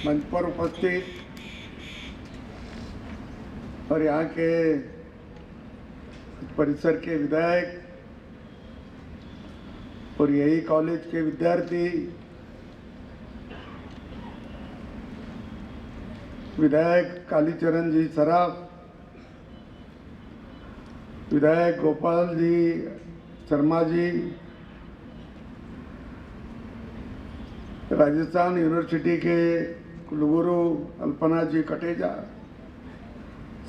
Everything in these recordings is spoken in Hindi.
मंच पर उपस्थित और यहाँ के परिसर के विधायक और यही कॉलेज के विद्यार्थी, विधायक कालीचरण जी सराफ, विधायक गोपाल जी शर्मा जी, राजस्थान यूनिवर्सिटी के कुलगुरु अल्पना जी कटेजा,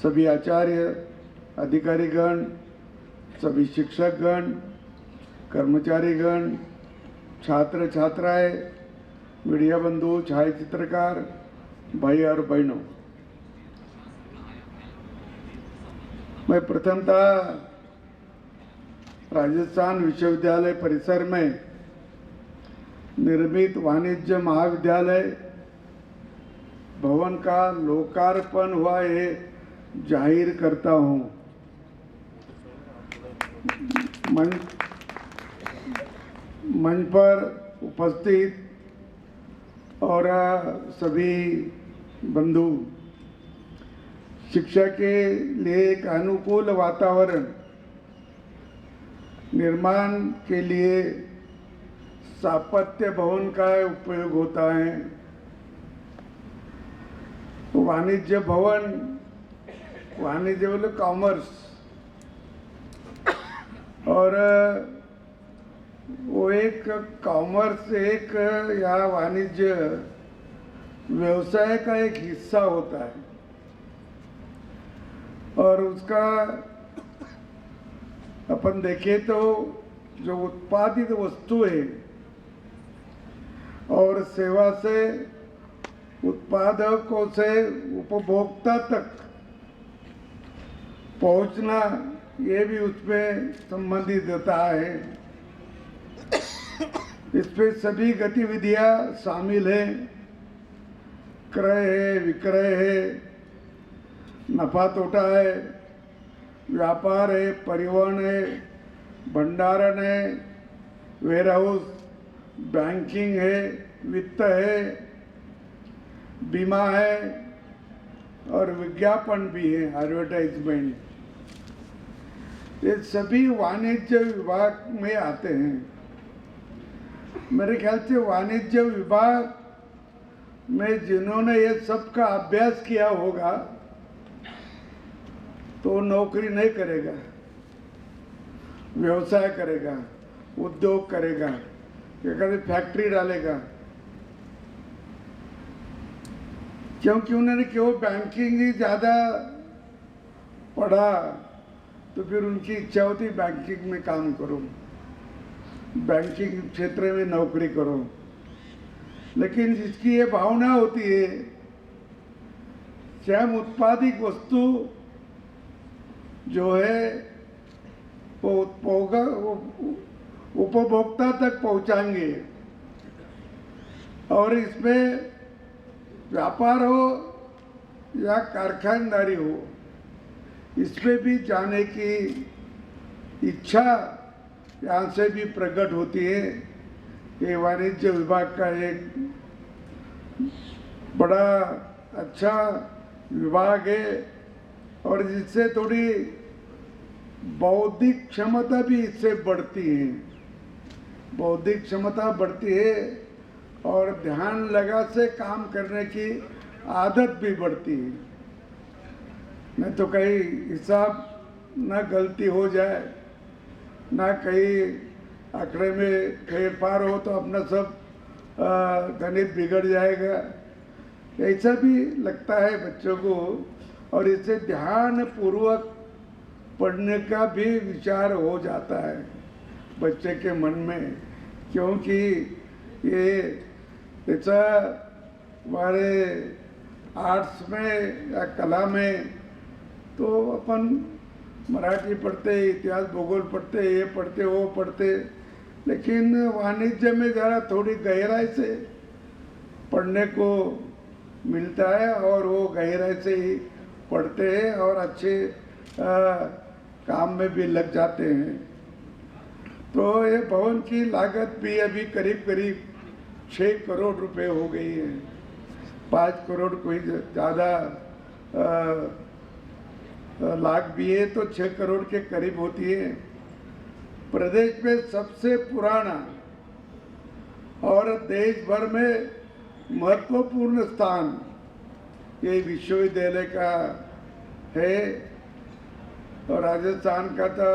सभी आचार्य, अधिकारीगण, सभी शिक्षकगण, कर्मचारीगण, छात्र छात्राएं, मीडिया बंधु, छायाचित्रकार भाई और बहनों, मैं प्रथमतः राजस्थान विश्वविद्यालय परिसर में निर्मित वाणिज्य महाविद्यालय भवन का लोकार्पण हुआ ये जाहिर करता हूं। मंच पर उपस्थित और सभी बंधु, शिक्षा के लिए एक अनुकूल वातावरण निर्माण के लिए स्थापत्य भवन का उपयोग होता है। वाणिज्य भवन, वाणिज्य बोले कॉमर्स, और वो एक कॉमर्स एक या वाणिज्य व्यवसाय का एक हिस्सा होता है और उसका अपन देखें तो जो उत्पादित वस्तु है और सेवा से उत्पादकों से उपभोक्ता तक पहुंचना, ये भी उसमें संबंधित होता है। इसमें सभी गतिविधियां शामिल हैं, क्रय है, विक्रय है, नफा तोटा है, व्यापार है, परिवहन है, भंडारण है, वेयरहाउस, बैंकिंग है, वित्त है, बीमा है और विज्ञापन भी है, एडवर्टाइजमेंट। ये सभी वाणिज्य विभाग में आते हैं। मेरे ख्याल से वाणिज्य विभाग में जिन्होंने ये सब का अभ्यास किया होगा तो नौकरी नहीं करेगा, व्यवसाय करेगा, उद्योग करेगा, या कभी फैक्ट्री डालेगा, क्योंकि उन्होंने क्यों बैंकिंग ही ज़्यादा पढ़ा तो फिर उनकी इच्छा होती बैंकिंग में काम करो, बैंकिंग क्षेत्र में नौकरी करो। लेकिन जिसकी ये भावना होती है कि हम उत्पादित वस्तु जो है वो उपभोक्ता तक पहुंचाएंगे और इसमें व्यापार हो या कारखानदारी हो, इसमें भी जाने की इच्छा यहाँ से भी प्रकट होती है। ये वाणिज्य विभाग का एक बड़ा अच्छा विभाग है और जिससे थोड़ी बौद्धिक क्षमता भी इससे बढ़ती है, बौद्धिक क्षमता बढ़ती है और ध्यान लगा से काम करने की आदत भी बढ़ती है। नहीं तो कहीं हिसाब न गलती हो जाए, ना कहीं आंकड़े में फेरफार हो तो अपना सब गणित बिगड़ जाएगा, ऐसा भी लगता है बच्चों को। और इससे ध्यान पूर्वक पढ़ने का भी विचार हो जाता है बच्चे के मन में, क्योंकि ये ऐसा हमारे आर्ट्स में या कला में तो अपन मराठी पढ़ते, इतिहास भूगोल पढ़ते, ये पढ़ते वो पढ़ते, लेकिन वाणिज्य में ज़रा थोड़ी गहराई से पढ़ने को मिलता है और वो गहराई से ही पढ़ते हैं और अच्छे काम में भी लग जाते हैं। तो ये भवन की लागत भी अभी करीब करीब 6 करोड़ रुपए हो गई है 5 करोड़ कोई ज़्यादा लाख भी है तो 6 करोड़ के करीब होती है। प्रदेश में सबसे पुराना और देश भर में महत्वपूर्ण स्थान ये विश्वविद्यालय का है। और राजस्थान का तो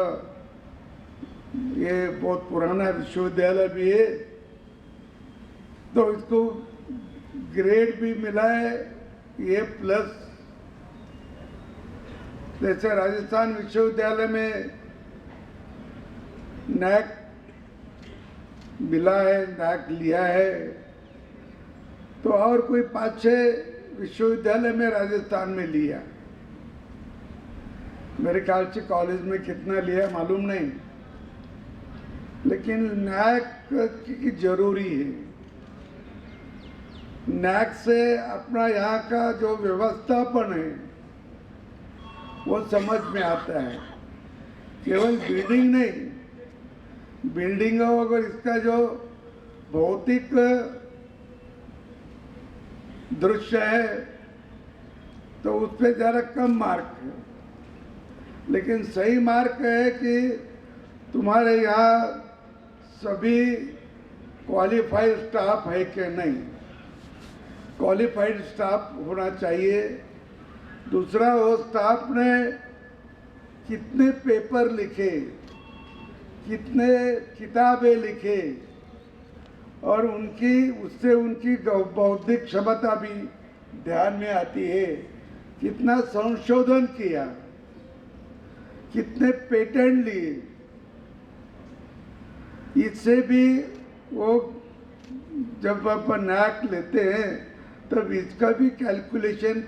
ये बहुत पुराना विश्वविद्यालय भी है, तो इसको ग्रेड भी मिला है A+। जैसे राजस्थान विश्वविद्यालय में नैक मिला है, नैक लिया है, तो और कोई 5-6 विश्वविद्यालय में राजस्थान में लिया। मेरे ख्याल से कॉलेज में कितना लिया मालूम नहीं, लेकिन नैक की जरूरी है। नैक से अपना यहाँ का जो व्यवस्थापन है वो समझ में आता है। केवल बिल्डिंग नहीं, बिल्डिंग अगर इसका जो भौतिक दृश्य है तो उस पर ज़रा कम मार्क है, लेकिन सही मार्क है कि तुम्हारे यहाँ सभी क्वालिफाइड स्टाफ है कि नहीं। क्वालिफाइड स्टाफ होना चाहिए। दूसरा, वो स्टाफ ने कितने पेपर लिखे, कितने किताबें लिखे, और उससे उनकी बौद्धिक क्षमता भी ध्यान में आती है। कितना संशोधन किया, कितने पेटेंट लिए, इससे भी वो जब अपन नैक लेते हैं तब इसका भी कैलकुलेशन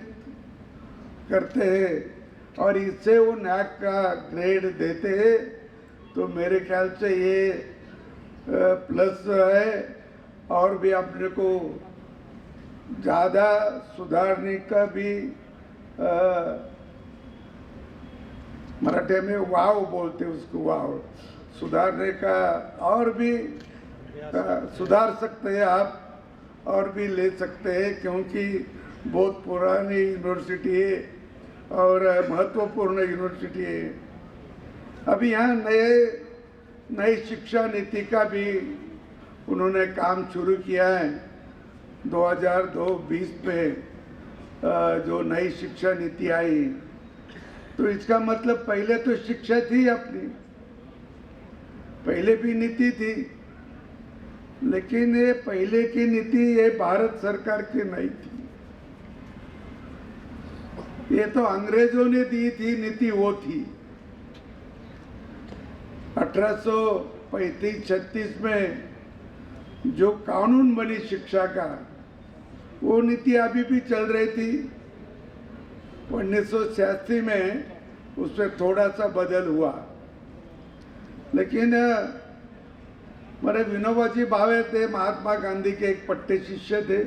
करते हैं और इससे वो नैक का ग्रेड देते हैं। तो मेरे ख्याल से ये प्लस है। और भी अपने को ज़्यादा सुधारने का भी मराठी में वाव बोलते उसको, वाव सुधारने का और भी सुधार सकते हैं आप, और भी ले सकते हैं, क्योंकि बहुत पुरानी यूनिवर्सिटी है और महत्वपूर्ण यूनिवर्सिटी है। अभी यहाँ नई शिक्षा नीति का भी उन्होंने काम शुरू किया है। 2020 में जो नई शिक्षा नीति आई, तो इसका मतलब पहले तो शिक्षा थी अपनी, पहले भी नीति थी, लेकिन ये पहले की नीति ये भारत सरकार की नहीं थी। ये तो अंग्रेजों ने दी थी नीति, वो थी 1835-36 में जो कानून बनी शिक्षा का, वो नीति अभी भी चल रही थी। 1986 में उसमें थोड़ा सा बदल हुआ, लेकिन मेरे विनोबा जी भावे थे, महात्मा गांधी के एक पट्टे शिष्य थे,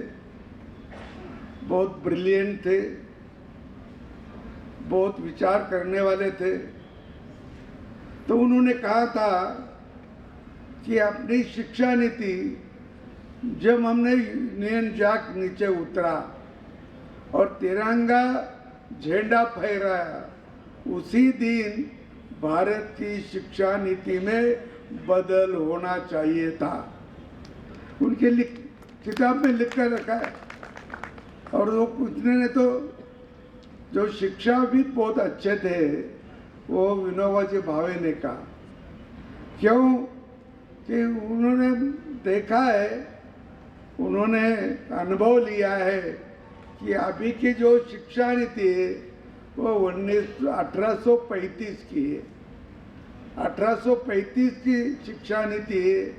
बहुत ब्रिलियंट थे, बहुत विचार करने वाले थे। तो उन्होंने कहा था कि अपनी शिक्षा नीति, जब हमने यूनियन जैक नीचे उतरा और तिरंगा झंडा फहराया, उसी दिन भारत की शिक्षा नीति में बदल होना चाहिए था। उनके किताब में लिख कर रखा है। और वो उन्होंने तो जो शिक्षाविद बहुत अच्छे थे, वो विनोबा जी भावे ने कहा, क्यों कि उन्होंने देखा है, उन्होंने अनुभव लिया है कि अभी की जो शिक्षा नीति है वो 1835 की है। 1835 की शिक्षा नीति है।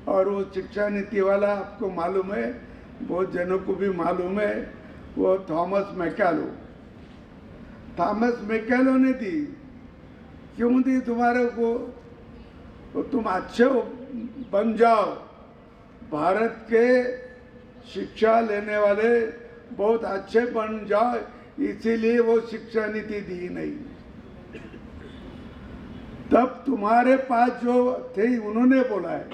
और वो शिक्षा नीति वाला आपको मालूम है, बहुत जनों को भी मालूम है, वो थॉमस मैकेलो ने दी। क्यों दी तुम्हारे को? तो तुम अच्छे बन जाओ, भारत के शिक्षा लेने वाले बहुत अच्छे बन जाओ, इसीलिए वो शिक्षा नीति दी नहीं। तब तुम्हारे पास जो थे उन्होंने बोला है,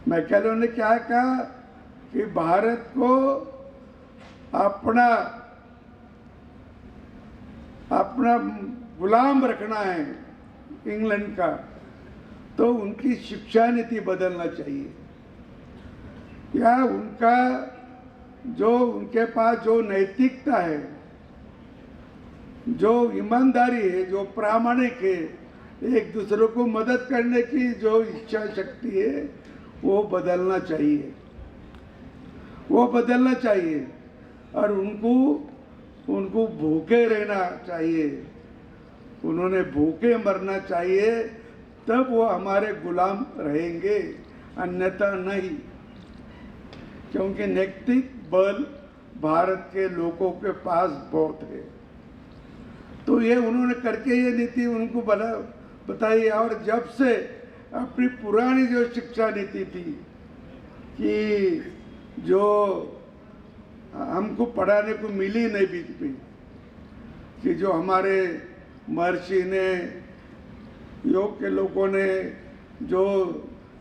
मैकेलो ने क्या कहा कि भारत को अपना अपना गुलाम रखना है इंग्लैंड का, तो उनकी शिक्षा नीति बदलना चाहिए। या उनका जो उनके पास जो नैतिकता है, जो ईमानदारी है, जो प्रामाणिक है, एक दूसरे को मदद करने की जो इच्छा शक्ति है, वो बदलना चाहिए, वो बदलना चाहिए। और उनको भूखे रहना चाहिए, उन्होंने भूखे मरना चाहिए, तब वो हमारे गुलाम रहेंगे, अन्यथा नहीं। क्योंकि नैतिक बल भारत के लोगों के पास बहुत है। तो ये उन्होंने करके ये नीति उनको बताई। और जब से अपनी पुरानी जो शिक्षा नीति थी कि जो हमको पढ़ाने को मिली नहीं बीच में, कि जो हमारे महर्षि ने, योग के लोगों ने जो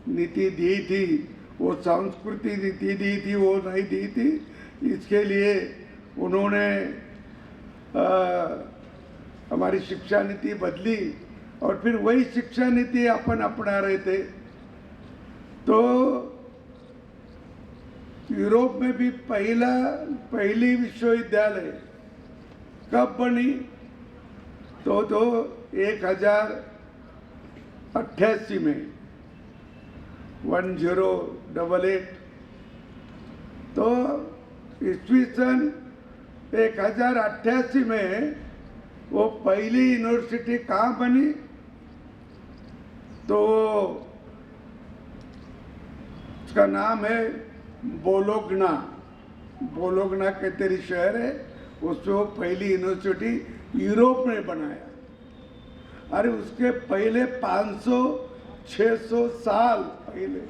नीति दी थी, वो सांस्कृतिक नीति दी थी, वो नहीं दी थी। इसके लिए उन्होंने हमारी शिक्षा नीति बदली और फिर वही शिक्षा नीति अपन अपना रहे थे। तो यूरोप में भी पहली विश्वविद्यालय कब बनी? तो 1088 में, 1088। तो ईस्वी सन 1088 में वो पहली यूनिवर्सिटी कहाँ बनी? तो उसका नाम है बोलोग्ना। बोलोग्ना के तेरी शहर है, उसको पहली यूनिवर्सिटी यूरोप में बनाया। अरे उसके पहले 500-600 साल पहले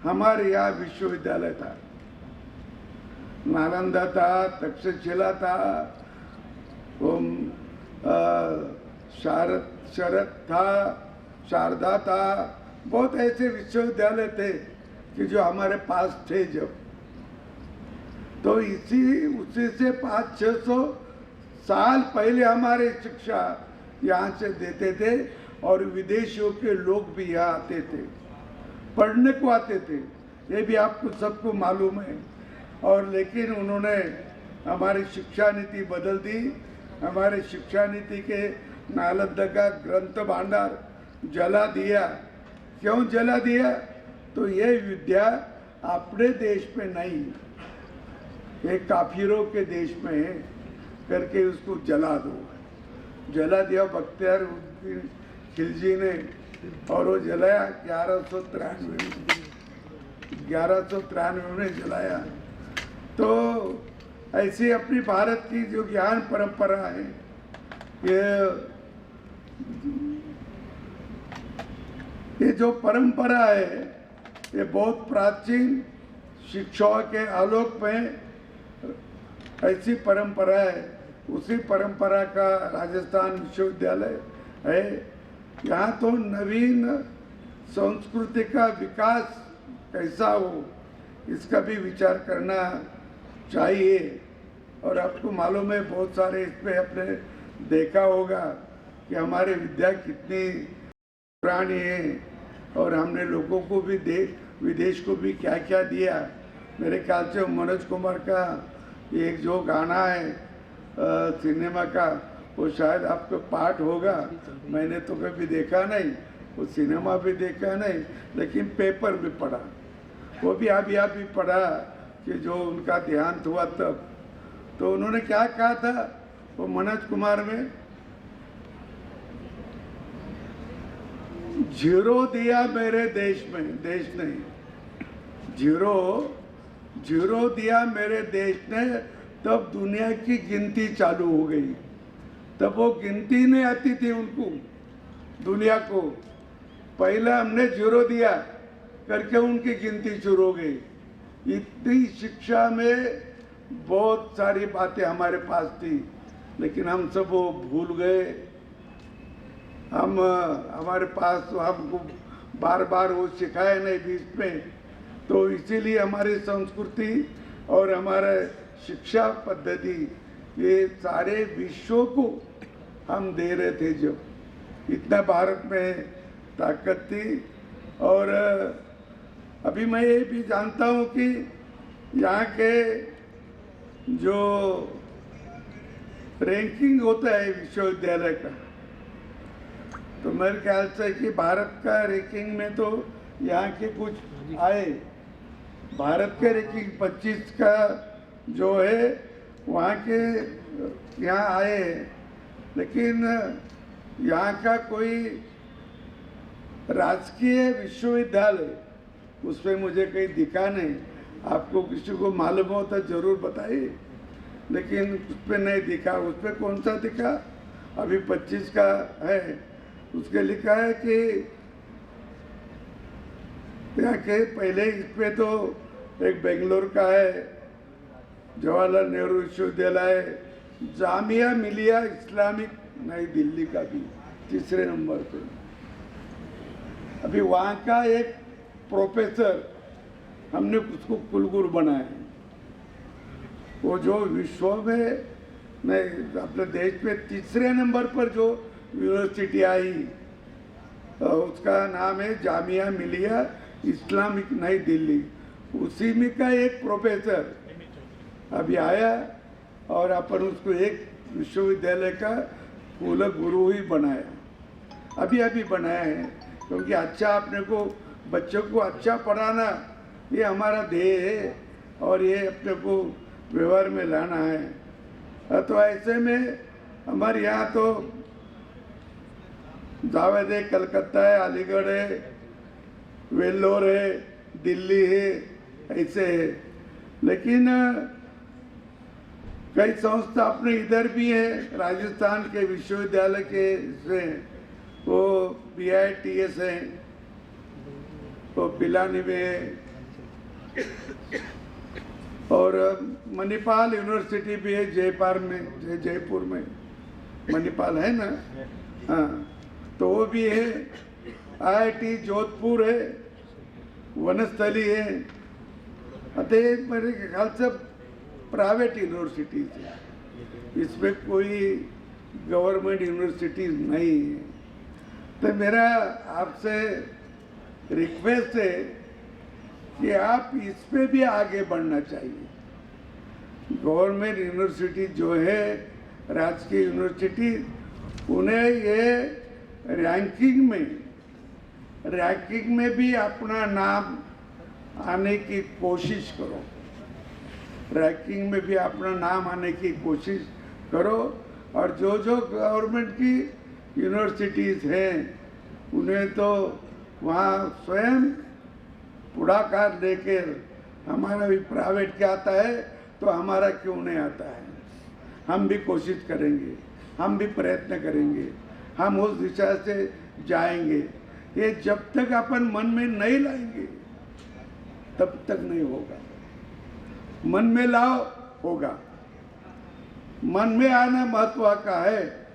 हमारे यहाँ विश्वविद्यालय था। नालंदा था, तक्षशिला था, शरद था, शारदा था, बहुत ऐसे विश्वविद्यालय थे कि जो हमारे पास थे जब। तो उसी से 500-600 साल पहले हमारे शिक्षा यहाँ से देते थे और विदेशियों के लोग भी यहाँ आते थे, पढ़ने को आते थे। ये भी आपको सबको मालूम है। और लेकिन उन्होंने हमारी शिक्षा नीति बदल दी। हमारे शिक्षा नीति के नालंदा का ग्रंथ भांडार जला दिया। क्यों जला दिया? तो ये विद्या अपने देश में नहीं, ये काफिरों के देश में है करके उसको जला दो। जला दिया बख्तियार खिलजी ने, और वो जलाया 1193 में जलाया। तो ऐसी अपनी भारत की जो ज्ञान परंपरा है, ये जो परंपरा है, ये बहुत प्राचीन शिक्षाओं के आलोक में ऐसी परंपरा है। उसी परंपरा का राजस्थान विश्वविद्यालय है। यहाँ तो नवीन संस्कृति का विकास कैसा हो, इसका भी विचार करना चाहिए। और आपको मालूम है, बहुत सारे इसमें आपने देखा होगा कि हमारे विद्या कितनी पुरानी है, और हमने लोगों को भी विदेश को भी क्या क्या दिया। मेरे ख्याल से मनोज कुमार का एक जो गाना है सिनेमा का, वो शायद आपको पाठ होगा। मैंने तो कभी देखा नहीं, वो सिनेमा भी देखा नहीं, लेकिन पेपर भी पढ़ा। वो भी अभी पढ़ा कि जो उनका देहांत हुआ तब। तो उन्होंने क्या कहा था वो मनोज कुमार में, जीरो दिया मेरे देश में, देश नहीं, जीरो दिया मेरे देश ने, तब दुनिया की गिनती चालू हो गई। तब वो गिनती नहीं आती थी उनको, दुनिया को। पहले हमने जीरो दिया करके उनकी गिनती शुरू हो गई। इतनी शिक्षा में बहुत सारी बातें हमारे पास थी, लेकिन हम सब वो भूल गए। हमारे पास तो हमको बार बार वो सिखाया नहीं बीच में। तो इसीलिए हमारी संस्कृति और हमारे शिक्षा पद्धति, ये सारे विश्व को हम दे रहे थे। जो इतना भारत में ताकत थी। और अभी मैं ये भी जानता हूँ कि यहाँ के जो रैंकिंग होता है विश्वविद्यालय का, तो मेरे ख्याल से कि भारत का रैंकिंग में तो यहाँ के कुछ आए, भारत के रैंकिंग 25 का जो है वहाँ के यहाँ आए, लेकिन यहाँ का कोई राजकीय विश्वविद्यालय उसमें मुझे कहीं दिखा नहीं। आपको किसी को मालूम हो तो जरूर बताइए, लेकिन उस पर नहीं दिखा। उस पर कौन सा दिखा? अभी 25 का है, उसके लिखा है कि यहाँ के पहले इस पे तो एक बेंगलोर का है, जवाहरलाल नेहरू विश्वविद्यालय, जामिया मिलिया इस्लामिक नई दिल्ली का भी तीसरे नंबर पे। अभी वहाँ का एक प्रोफेसर हमने उसको कुलगुरु बनाया है। वो जो विश्व में नहीं अपने देश में तीसरे नंबर पर जो यूनिवर्सिटी आई, उसका नाम है जामिया मिलिया इस्लामिक नई दिल्ली। उसी में का एक प्रोफेसर अभी आया और अपन उसको एक विश्वविद्यालय का कुल गुरु ही बनाया। अभी बनाया है, क्योंकि अच्छा अपने को बच्चों को अच्छा पढ़ाना ये हमारा ध्येय है और ये अपने को व्यवहार में लाना है। तो ऐसे में हमारे यहाँ तो जावेद है, कलकत्ता है, अलीगढ़ है, वेल्लोर है, दिल्ली है, ऐसे है। लेकिन कई संस्था अपने इधर भी है, राजस्थान के विश्वविद्यालय के से वो BITS है, वो पिलानी में है, और मणिपाल यूनिवर्सिटी भी है जयपुर में मणिपाल है ना, हाँ, तो वो भी है। IIT जोधपुर है, वनस्थली है। अतः मेरे ख्याल से प्राइवेट यूनिवर्सिटीज है, इसमें कोई गवर्नमेंट यूनिवर्सिटीज नहीं है। तो मेरा आपसे रिक्वेस्ट है कि आप इस पे भी आगे बढ़ना चाहिए। गवर्नमेंट यूनिवर्सिटी जो है, राजकीय यूनिवर्सिटी, उन्हें ये रैंकिंग में भी अपना नाम आने की कोशिश करो। रैंकिंग में भी अपना नाम आने की कोशिश करो। और जो गवर्नमेंट की यूनिवर्सिटीज़ हैं उन्हें तो वहाँ स्वयं पुढ़ाकार लेकर, हमारा भी प्राइवेट क्या आता है तो हमारा क्यों नहीं आता है, हम भी कोशिश करेंगे, हम भी प्रयत्न करेंगे, हम उस दिशा से जाएंगे। ये जब तक अपन मन में नहीं लाएंगे तब तक नहीं होगा। मन में लाओ, होगा। मन में आना महत्व का है।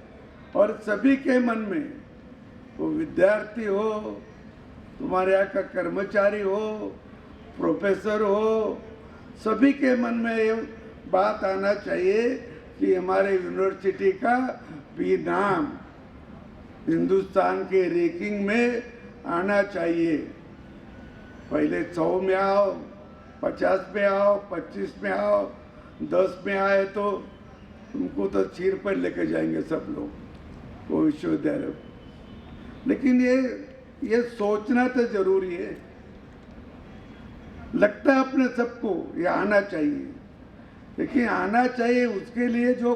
और सभी के मन में, वो विद्यार्थी हो, तुम्हारे यहाँ का कर्मचारी हो, प्रोफेसर हो, सभी के मन में ये बात आना चाहिए कि हमारे यूनिवर्सिटी का भी नाम हिंदुस्तान के रैंकिंग में आना चाहिए। पहले 100 में आओ, 50 में आओ, 25 में आओ, 10 में आए तो तुमको तो सिर पर लेके जाएंगे सब लोग वो विश्वविद्यालय। लेकिन ये सोचना तो जरूरी है। लगता है अपने सबको ये आना चाहिए, लेकिन आना चाहिए उसके लिए जो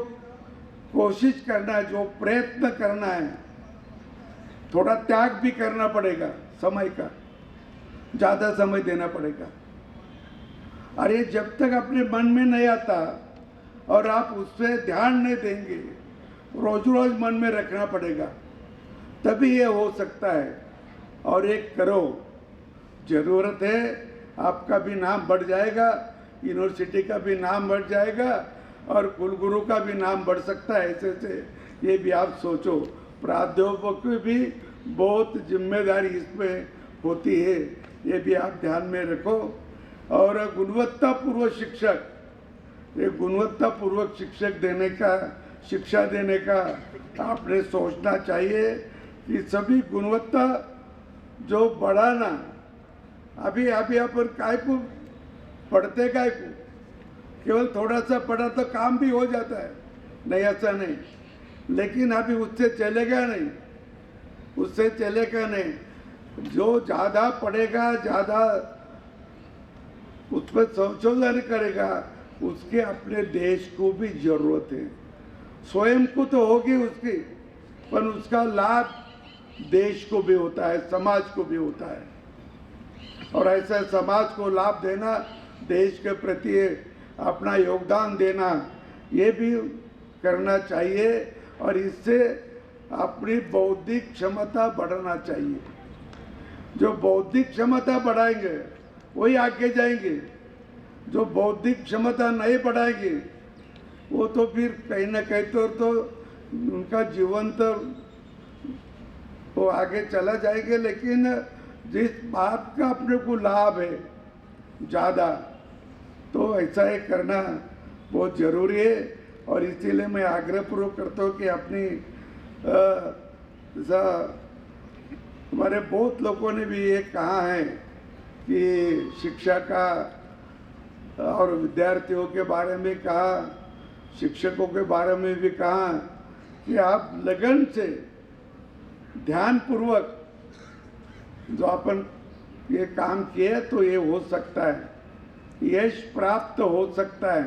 कोशिश करना है, जो प्रयत्न करना है, थोड़ा त्याग भी करना पड़ेगा, समय का ज़्यादा समय देना पड़ेगा। और ये जब तक अपने मन में नहीं आता और आप उस पर ध्यान नहीं देंगे, रोज रोज मन में रखना पड़ेगा, तभी ये हो सकता है। और एक करो, ज़रूरत है, आपका भी नाम बढ़ जाएगा, यूनिवर्सिटी का भी नाम बढ़ जाएगा और कुलगुरु का भी नाम बढ़ सकता है। ऐसे ये भी आप सोचो। प्राध्यापक की भी बहुत जिम्मेदारी इसमें होती है, ये भी आप ध्यान में रखो। और गुणवत्तापूर्व शिक्षक एक गुणवत्तापूर्वक शिक्षा देने का आपने सोचना चाहिए कि सभी गुणवत्ता जो बढ़ाना। अभी अपन काय को पढ़ते काय को, केवल थोड़ा सा पढ़ा तो काम भी हो जाता है, नहीं ऐसा नहीं, लेकिन अभी उससे चलेगा नहीं, उससे चलेगा नहीं। जो ज़्यादा पढ़ेगा, ज़्यादा उस पर संशोधन करेगा, उसके अपने देश को भी जरूरत है। स्वयं को तो होगी उसकी, पर उसका लाभ देश को भी होता है, समाज को भी होता है। और ऐसा समाज को लाभ देना, देश के प्रति अपना योगदान देना, ये भी करना चाहिए। और इससे अपनी बौद्धिक क्षमता बढ़ाना चाहिए। जो बौद्धिक क्षमता बढ़ाएंगे वही आगे जाएंगे। जो बौद्धिक क्षमता नहीं बढ़ाएंगे वो तो फिर कहीं ना कहीं तो उनका जीवन तो वो आगे चला जाएंगे। लेकिन जिस बात का अपने को लाभ है ज़्यादा, तो ऐसा ही करना बहुत ज़रूरी है। और इसीलिए मैं आग्रहपूर्वक करता हूँ कि अपनी हमारे बहुत लोगों ने भी ये कहा है कि शिक्षा का और विद्यार्थियों के बारे में कहा, शिक्षकों के बारे में भी कहा कि आप लगन से ध्यानपूर्वक जो अपन ये काम किए तो ये हो सकता है, यश प्राप्त हो सकता है।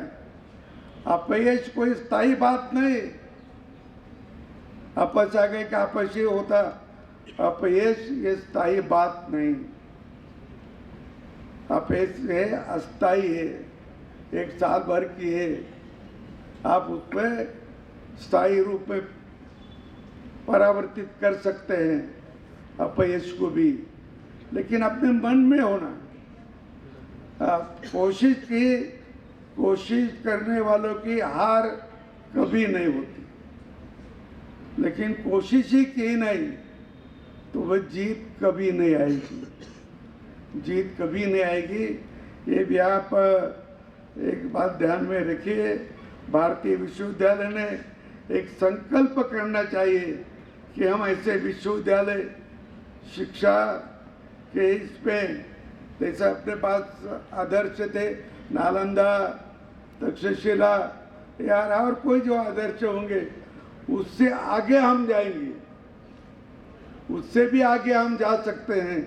अपयश कोई स्थायी बात नहीं। अपयश आ गए का अपयश ही होता, अपयश ये स्थायी बात नहीं। अपयश है अस्थायी है, एक साल भर की है। आप उसमें स्थायी रूप में परावर्तित कर सकते हैं अपयश को भी, लेकिन अपने मन में होना। कोशिश करने वालों की हार कभी नहीं होती, लेकिन कोशिश ही की नहीं तो वह जीत कभी नहीं आएगी। जीत कभी नहीं आएगी। ये भी आप एक बात ध्यान में रखिए। भारतीय विश्वविद्यालय ने एक संकल्प करना चाहिए कि हम ऐसे विश्वविद्यालय शिक्षा के इस पे, जैसे अपने पास आदर्श थे नालंदा, तक्षशिला, यार और कोई जो आदर्श होंगे उससे आगे हम जाएंगे, उससे भी आगे हम जा सकते हैं।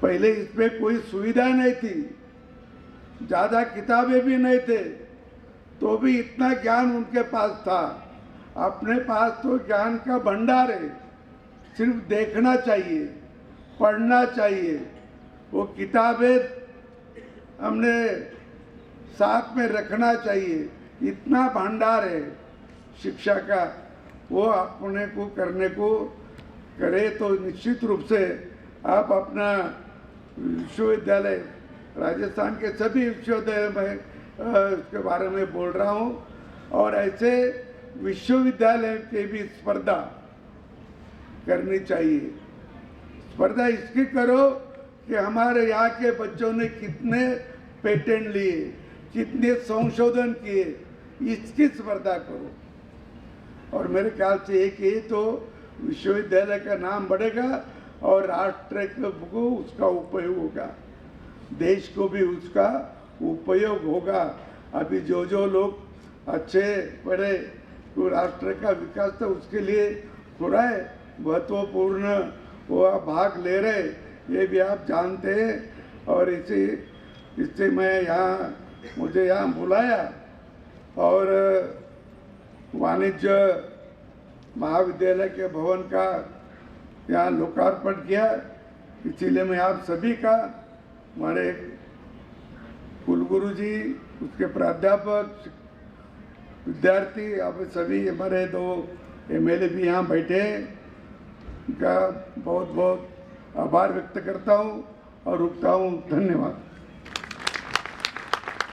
पहले इसमें कोई सुविधा नहीं थी, ज़्यादा किताबें भी नहीं थे, तो भी इतना ज्ञान उनके पास था। अपने पास तो ज्ञान का भंडार है, सिर्फ देखना चाहिए, पढ़ना चाहिए। वो किताबें हमने साथ में रखना चाहिए। इतना भंडार है शिक्षा का, वो अपने को करने को करे तो निश्चित रूप से आप अपना विश्वविद्यालय, राजस्थान के सभी विश्वविद्यालय में उसके बारे में बोल रहा हूँ। और ऐसे विश्वविद्यालय की भी स्पर्धा करनी चाहिए। स्पर्धा इसकी करो कि हमारे यहाँ के बच्चों ने कितने पेटेंट लिए, कितने संशोधन किए, इसकी स्पर्धा करो। और मेरे ख्याल से एक ही तो विश्वविद्यालय का नाम बढ़ेगा और राष्ट्र को उसका उपयोग होगा, देश को भी उसका उपयोग होगा। अभी जो लोग अच्छे पढ़े तो राष्ट्र का विकास तो उसके लिए थोड़ा है महत्वपूर्ण वो भाग ले रहे, ये भी आप जानते हैं। और इससे मैं यहाँ, मुझे यहाँ बुलाया और वाणिज्य महाविद्यालय के भवन का यहाँ लोकार्पण किया। इसीलिए मैं आप सभी का, हमारे कुलगुरु जी, उसके प्राध्यापक, विद्यार्थी, आप सभी, हमारे 2 MLA भी यहाँ बैठे, उनका बहुत बहुत आभार व्यक्त करता हूँ और रुकता हूँ। धन्यवाद।